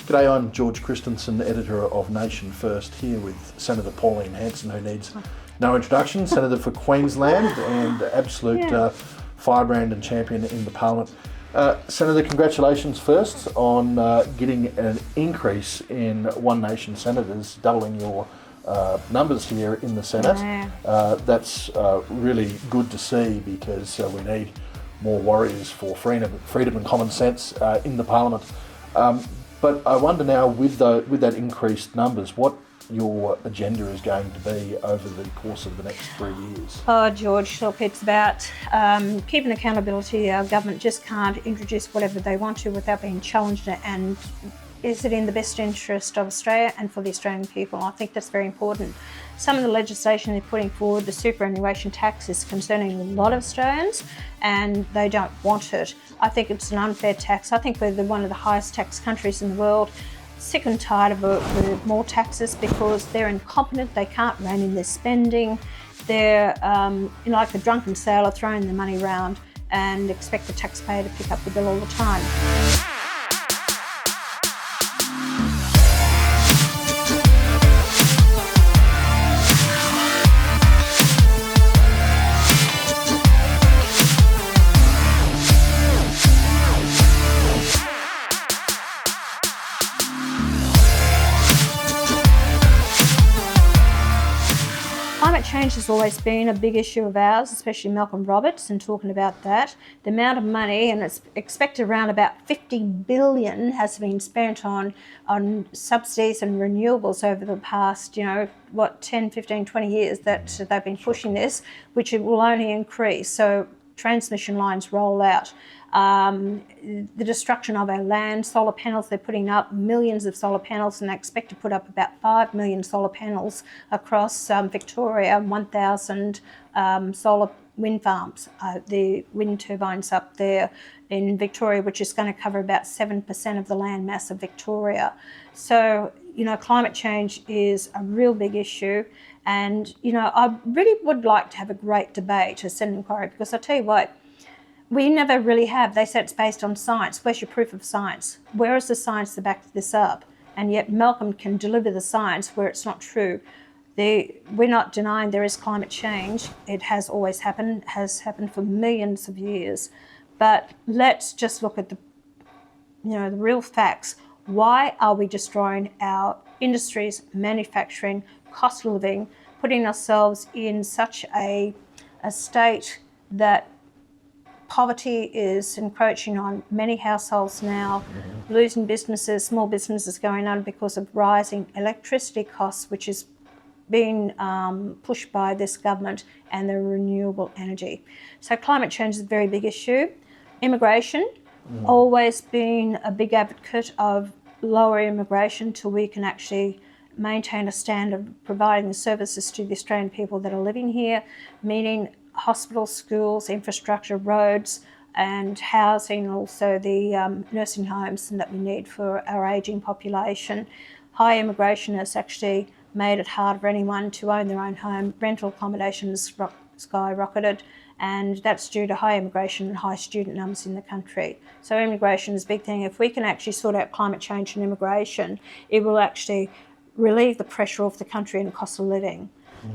G'day, I'm George Christensen, editor of Nation First, here with Senator Pauline Hanson, who needs no introduction, Senator for Queensland and absolute firebrand and champion in the Parliament. Senator, congratulations first on getting an increase in One Nation senators, doubling your numbers here in the Senate. That's really good to see, because we need more warriors for freedom and common sense in the Parliament. But I wonder now, with that increased numbers, what your agenda is going to be over the course of the next 3 years. Oh, George, look, it's about keeping accountability. Our government just can't introduce whatever they want to without being challenged, and is it in the best interest of Australia and for the Australian people? I think that's very important. Some of the legislation they're putting forward, the superannuation tax, is concerning a lot of Australians, and they don't want it. I think it's an unfair tax. I think we're one of the highest tax countries in the world. Sick and tired of more taxes, because they're incompetent, they can't rein in their spending. They're like a drunken sailor throwing the money around and expect the taxpayer to pick up the bill all the time. Climate change has always been a big issue of ours, especially Malcolm Roberts, and talking about that. The amount of money, and it's expected around about 50 billion has been spent on subsidies and renewables over the past, 10, 15, 20 years that they've been pushing this, which it will only increase. So transmission lines roll out. The destruction of our land, solar panels, they're putting up millions of solar panels, and they expect to put up about 5 million solar panels across Victoria, 1,000 solar wind farms, the wind turbines up there in Victoria, which is going to cover about 7% of the land mass of Victoria. So, climate change is a real big issue. And, I really would like to have a great debate, a Senate inquiry, because I tell you what, we never really have. They said it's based on science. Where's your proof of science? Where is the science to back this up? And yet Malcolm can deliver the science where it's not true. We're not denying there is climate change. It has always happened, has happened for millions of years. But let's just look at the real facts. Why are we destroying our industries, manufacturing, cost of living, putting ourselves in such a state that poverty is encroaching on many households now, losing businesses, small businesses going on because of rising electricity costs, which is being pushed by this government, and the renewable energy. So climate change is a very big issue. Immigration, always been a big advocate of lower immigration till we can actually maintain a standard of providing the services to the Australian people that are living here, meaning hospitals, schools, infrastructure, roads and housing, also the nursing homes that we need for our ageing population. High immigration has actually made it hard for anyone to own their own home. Rental accommodation has skyrocketed, and that's due to high immigration and high student numbers in the country. So immigration is a big thing. If we can actually sort out climate change and immigration, it will actually relieve the pressure off the country and cost of living.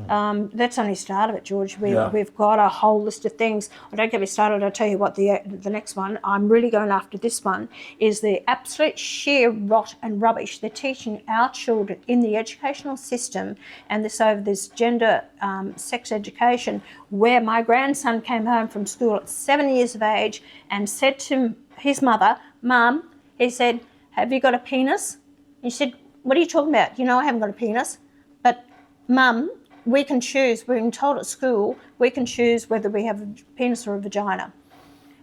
That's only the start of it, George. We've got a whole list of things. Don't get me started. I'll tell you what, the next one, I'm really going after this one, is the absolute sheer rot and rubbish they're teaching our children in the educational system, and this gender, sex education, where my grandson came home from school at 7 years of age and said to his mother, "Mum," he said, "have you got a penis?" And she said, "What are you talking about? I haven't got a penis." "But Mum, we can choose, we're being told at school, we can choose whether we have a penis or a vagina."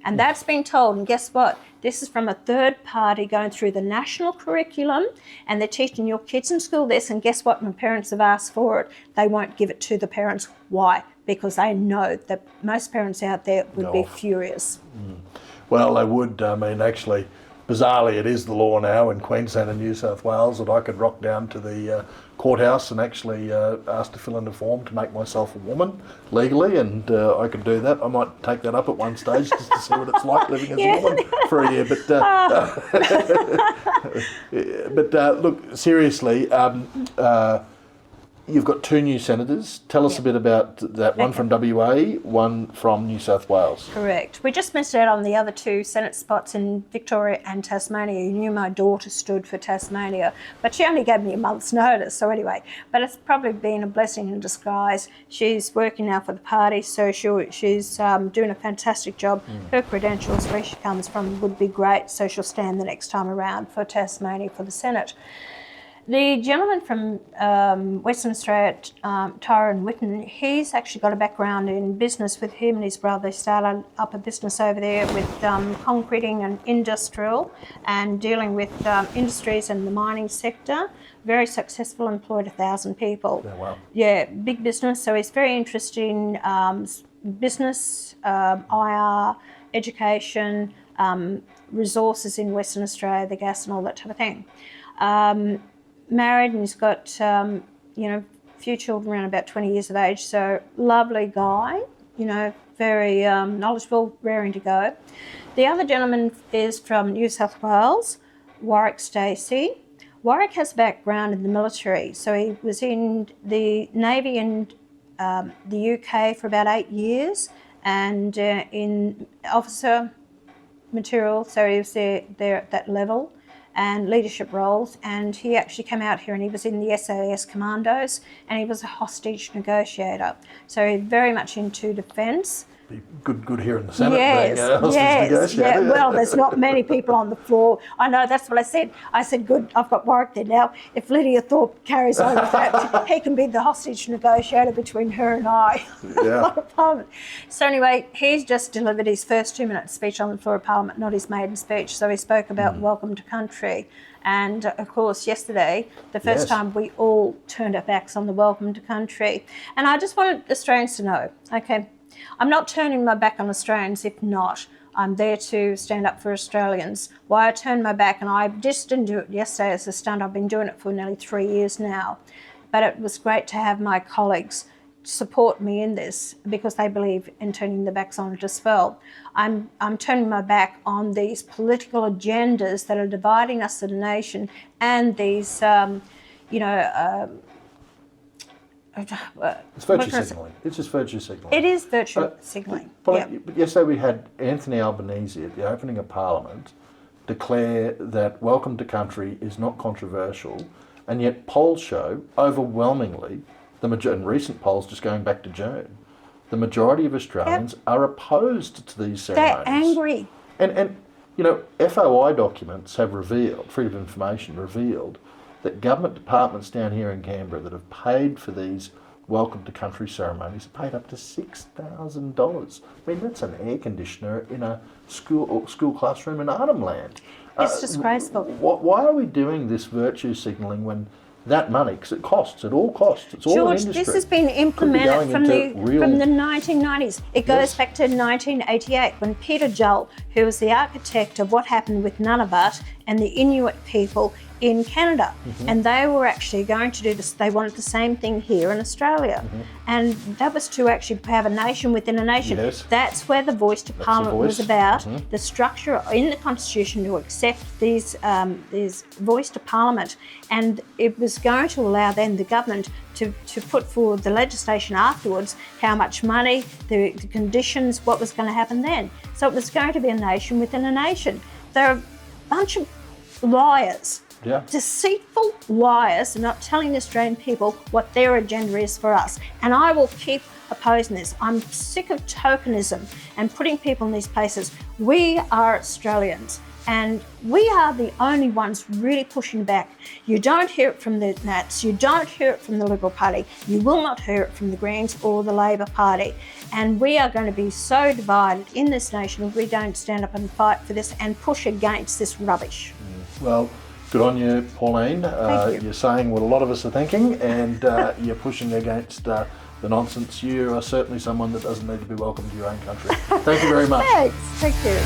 And that's been told, and guess what? This is from a third party going through the national curriculum, and they're teaching your kids in school this, and guess what? When parents have asked for it, they won't give it to the parents. Why? Because they know that most parents out there would be furious. Well, they would. Actually, bizarrely, it is the law now in Queensland and New South Wales that I could rock down to the courthouse and actually ask to fill in a form to make myself a woman legally, and I could do that. I might take that up at one stage just to see what it's like living as a woman for a year. But look, seriously, you've got 2 new senators. Tell us a bit about that. One from WA, one from New South Wales. Correct. We just missed out on the other 2 Senate spots in Victoria and Tasmania. You knew my daughter stood for Tasmania, but she only gave me a month's notice. So anyway, but it's probably been a blessing in disguise. She's working now for the party, so she's doing a fantastic job. Her credentials, where she comes from, would be great, so she'll stand the next time around for Tasmania for the Senate. The gentleman from Western Australia, Tyrone Whitten, he's actually got a background in business with him and his brother. They started up a business over there with concreting and industrial and dealing with industries and the mining sector. Very successful, employed 1,000 people. Yeah, wow. Yeah, big business. So he's very interested in business, IR, education, resources in Western Australia, the gas and all that type of thing. Married, and he's got, few children around about 20 years of age. So lovely guy, very knowledgeable, raring to go. The other gentleman is from New South Wales, Warwick Stacey. Warwick has a background in the military. So he was in the Navy in the UK for about 8 years, and in officer material, so he was there at that level, and leadership roles, and he actually came out here and he was in the SAS Commandos, and he was a hostage negotiator. So he's very much into defence. Be good here in the Senate. Yes, negotiator. yeah. Well, there's not many people on the floor. I know, that's what I said. I said, good, I've got Warwick there now. If Lydia Thorpe carries on with that, he can be the hostage negotiator between her and I. Yeah. So anyway, he's just delivered his first 2-minute speech on the floor of Parliament, not his maiden speech. So he spoke about welcome to country. And of course, yesterday, the first time we all turned our backs on the welcome to country. And I just wanted Australians to know, okay, I'm not turning my back on Australians. If not, I'm there to stand up for Australians. Why I turned my back, and I just didn't do it yesterday as a stunt. I've been doing it for nearly 3 years now. But it was great to have my colleagues support me in this because they believe in turning their backs on it as well. I'm turning my back on these political agendas that are dividing us as a nation, and these, it's virtue signalling. It's just virtue signalling. It is virtue signalling. But yesterday we had Anthony Albanese at the opening of Parliament declare that welcome to country is not controversial, and yet polls show overwhelmingly, and recent polls just going back to June, the majority of Australians are opposed to these ceremonies. They're angry. And FOI documents have revealed, Freedom of Information revealed, that government departments down here in Canberra that have paid for these welcome to country ceremonies have paid up to $6,000. I mean, that's an air conditioner in a school classroom in Arnhem-land. It's disgraceful. Why are we doing this virtue signalling when that money, because it all costs, it's all George, industry. this has been implemented from the 1990s. It goes back to 1988 when Peter Jull, who was the architect of what happened with Nunavut and the Inuit people in Canada, and they were actually going to do this. They wanted the same thing here in Australia, and that was to actually have a nation within a nation. Yes. That's where the voice to Parliament was about. The structure in the Constitution to accept these voice to Parliament, and it was going to allow then the government to put forward the legislation afterwards, how much money, the conditions, what was going to happen then. So it was going to be a nation within a nation. They're a bunch of liars. Yeah. Deceitful liars are not telling the Australian people what their agenda is for us. And I will keep opposing this. I'm sick of tokenism and putting people in these places. We are Australians, and we are the only ones really pushing back. You don't hear it from the Nats, you don't hear it from the Liberal Party, you will not hear it from the Greens or the Labor Party. And we are going to be so divided in this nation if we don't stand up and fight for this and push against this rubbish. Well, good on you, Pauline. Thank you. You're saying what a lot of us are thinking, and you're pushing against the nonsense. You are certainly someone that doesn't need to be welcome to your own country. Thank you very much. Thanks. Thank you.